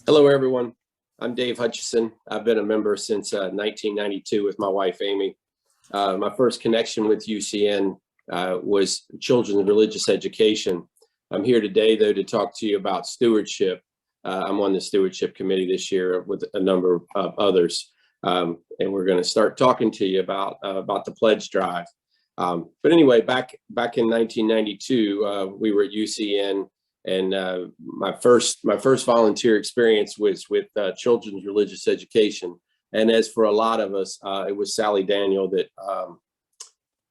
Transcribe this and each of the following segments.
Hello, everyone. I'm Dave Hutcheson. I've been a member since 1992 with my wife, Amy. My first connection with UCN was children's religious education. I'm here today, though, to talk to you about stewardship. I'm on the stewardship committee this year with a number of others. And we're going to start talking to you about the pledge drive. But anyway, back in 1992, we were at UCN. And my first volunteer experience was with children's religious education. And as for a lot of us, it was Sally Daniel that,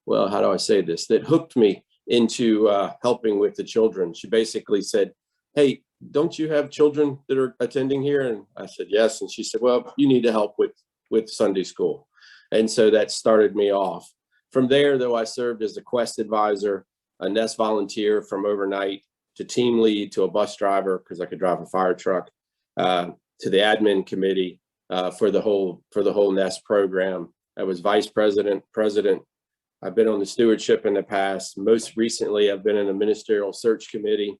well, how do I say this, that hooked me into helping with the children. She basically said, "Hey, don't you have children that are attending here?" And I said, "Yes." And she said, "Well, you need to help with Sunday school." And so that started me off. From there, though, I served as a Quest advisor, a Nest volunteer from overnight, to team lead, to a bus driver because I could drive a fire truck, to the admin committee for the whole Nest program. I was vice president. I've been on the stewardship in the past. Most recently, I've been in the ministerial search committee,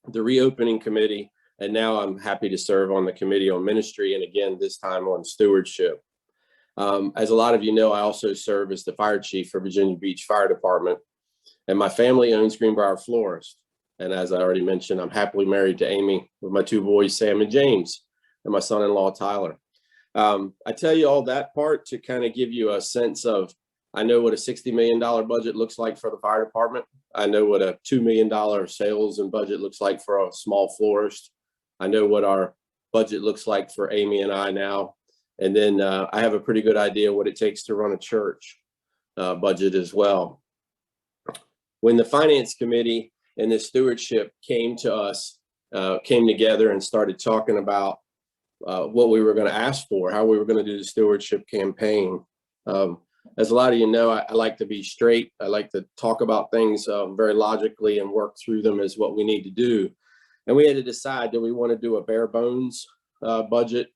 the reopening committee, and now I'm happy to serve on the committee on ministry, and again, this time on stewardship. As a lot of you know, I also serve as the fire chief for Virginia Beach Fire Department, and my family owns Greenbrier Florist. And as I already mentioned, I'm happily married to Amy with my two boys, Sam and James, and my son-in-law, Tyler. I tell you all that part to kind of give you a sense of, I know what a $60 million budget looks like for the fire department. I know what a $2 million sales and budget looks like for a small florist. I know what our budget looks like for Amy and I now. And then I have a pretty good idea what it takes to run a church budget as well. When the finance committee and the stewardship came together and started talking about what we were going to ask for, how we were going to do the stewardship campaign. As a lot of you know, I like to be straight. I like to talk about things very logically and work through them as what we need to do. And we had to decide, do we want to do a bare bones budget,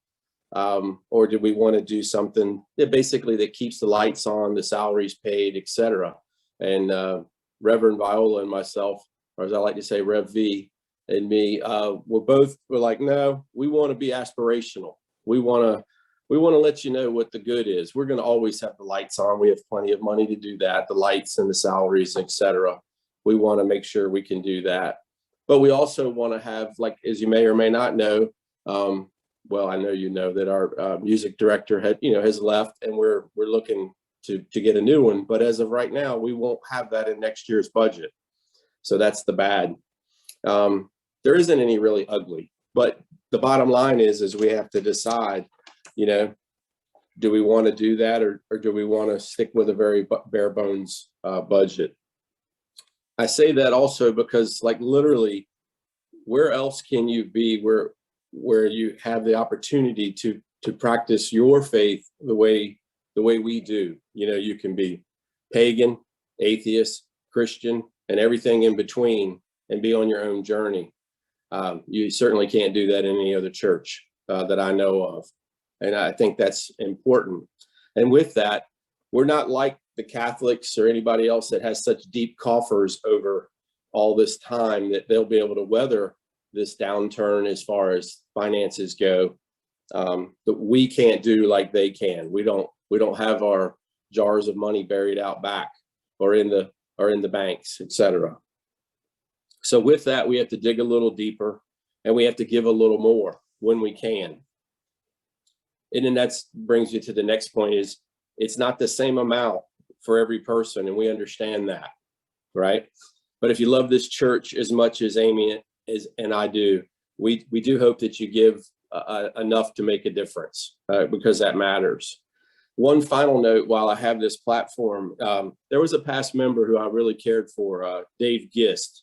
or do we want to do something that basically that keeps the lights on, the salaries paid, etc. And Reverend Viola and myself, or as I like to say, Rev V and me, we're like, no, we want to be aspirational. We want to let you know what the good is. We're going to always have the lights on. We have plenty of money to do that, the lights and the salaries, etc. We want to make sure we can do that. But we also want to have, like, as you may or may not know, well, I know you know that our music director has left, and we're looking to get a new one. But as of right now, we won't have that in next year's budget. So that's the bad. There isn't any really ugly, but the bottom line is we have to decide, do we want to do that, or do we want to stick with a very bare bones budget? I say that also because, like, literally, where else can you be where you have the opportunity to practice your faith the way we do? You can be pagan, atheist, Christian, and everything in between, and be on your own journey. You certainly can't do that in any other church that I know of. And I think that's important. And with that, we're not like the Catholics or anybody else that has such deep coffers over all this time that they'll be able to weather this downturn as far as finances go. That we can't do like they can. We don't have our jars of money buried out back or in the banks, etc. So with that, we have to dig a little deeper, and we have to give a little more when we can. And then that brings you to the next point, is it's not the same amount for every person, and we understand that, right? But if you love this church as much as Amy and I do, we do hope that you give enough to make a difference, because that matters. One final note while I have this platform, there was a past member who I really cared for, Dave Gist.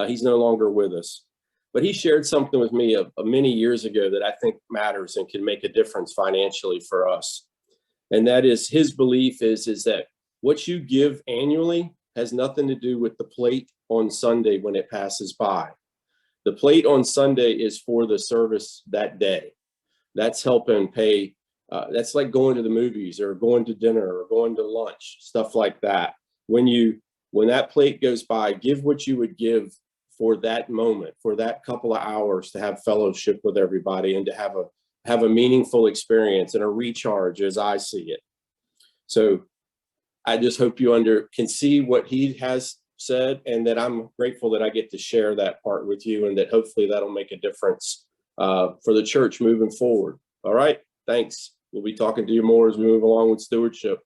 He's no longer with us, but he shared something with me many years ago that I think matters and can make a difference financially for us. And that is, his belief is that what you give annually has nothing to do with the plate on Sunday when it passes by. The plate on Sunday is for the service that day. That's helping pay. That's like going to the movies or going to dinner or going to lunch, stuff like that. When that plate goes by, give what you would give for that moment, for that couple of hours to have fellowship with everybody and to have a meaningful experience and a recharge as I see it. So I just hope you can see what he has said, and that I'm grateful that I get to share that part with you, and that hopefully that'll make a difference for the church moving forward. All right. Thanks. We'll be talking to you more as we move along with stewardship.